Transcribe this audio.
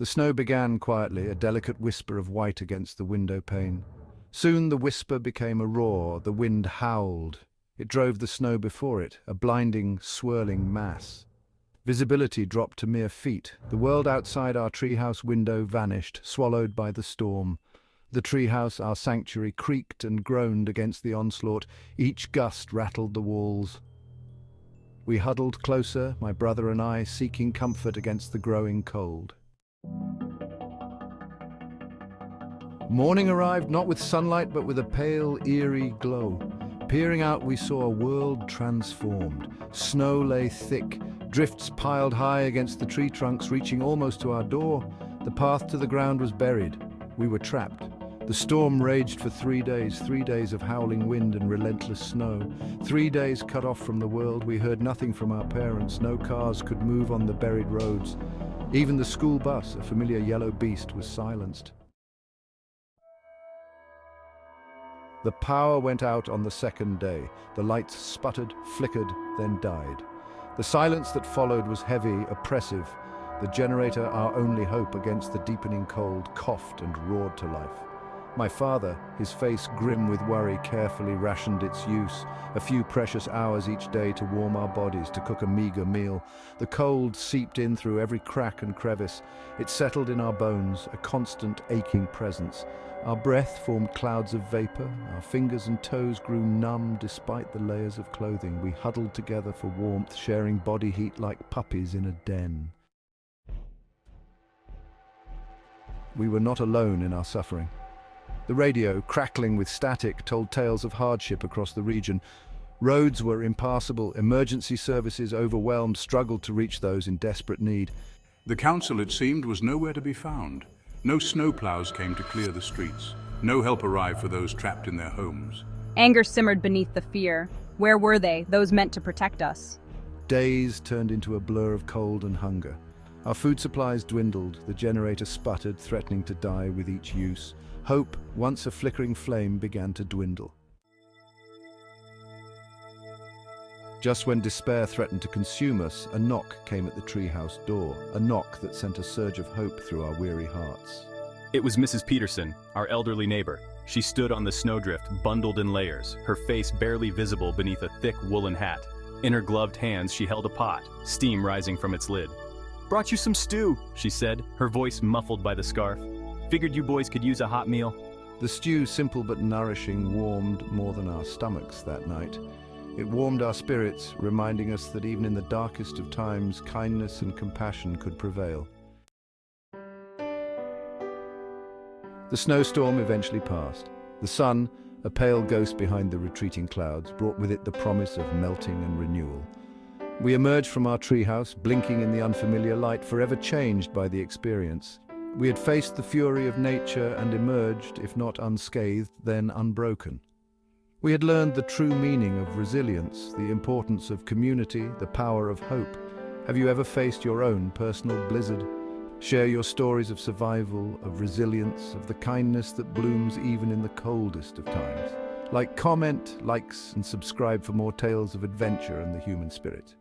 The snow began quietly, a delicate whisper of white against the window pane. Soon the whisper became a roar, the wind howled. It drove the snow before it, a blinding, swirling mass. Visibility dropped to mere feet. The world outside our treehouse window vanished, swallowed by the storm. The treehouse, our sanctuary, creaked and groaned against the onslaught. Each gust rattled the walls. We huddled closer, my brother and I, seeking comfort against the growing cold. Morning arrived, not with sunlight, but with a pale, eerie glow. Peering out, we saw a world transformed. Snow lay thick, drifts piled high against the tree trunks, reaching almost to our door. The path to the ground was buried. We were trapped. The storm raged for 3 days of howling wind and relentless snow. 3 days cut off from the world. We heard nothing from our parents. No cars could move on the buried roads. Even the school bus, a familiar yellow beast, was silenced. The power went out on the second day. The lights sputtered, flickered, then died. The silence that followed was heavy, oppressive. The generator, our only hope against the deepening cold, coughed and roared to life. My father, his face grim with worry, carefully rationed its use. A few precious hours each day to warm our bodies, to cook a meager meal. The cold seeped in through every crack and crevice. It settled in our bones, a constant aching presence. Our breath formed clouds of vapor. Our fingers and toes grew numb despite the layers of clothing. We huddled together for warmth, sharing body heat like puppies in a den. We were not alone in our suffering. The radio, crackling with static, told tales of hardship across the region. Roads were impassable, emergency services overwhelmed, struggled to reach those in desperate need. The council, it seemed, was nowhere to be found. No snowplows came to clear the streets. No help arrived for those trapped in their homes. Anger simmered beneath the fear. Where were they, those meant to protect us? Days turned into a blur of cold and hunger. Our food supplies dwindled, the generator sputtered, threatening to die with each use. Hope, once a flickering flame, began to dwindle. Just when despair threatened to consume us, a knock came at the treehouse door, a knock that sent a surge of hope through our weary hearts. It was Mrs. Peterson, our elderly neighbor. She stood on the snowdrift, bundled in layers, her face barely visible beneath a thick woolen hat. In her gloved hands, she held a pot, steam rising from its lid. "Brought you some stew," she said, her voice muffled by the scarf. "Figured you boys could use a hot meal." The stew, simple but nourishing, warmed more than our stomachs that night. It warmed our spirits, reminding us that even in the darkest of times, kindness and compassion could prevail. The snowstorm eventually passed. The sun, a pale ghost behind the retreating clouds, brought with it the promise of melting and renewal. We emerged from our treehouse, blinking in the unfamiliar light, forever changed by the experience. We had faced the fury of nature and emerged, if not unscathed, then unbroken. We had learned the true meaning of resilience, the importance of community, the power of hope. Have you ever faced your own personal blizzard? Share your stories of survival, of resilience, of the kindness that blooms even in the coldest of times. Like, comment, likes, and subscribe for more tales of adventure and the human spirit.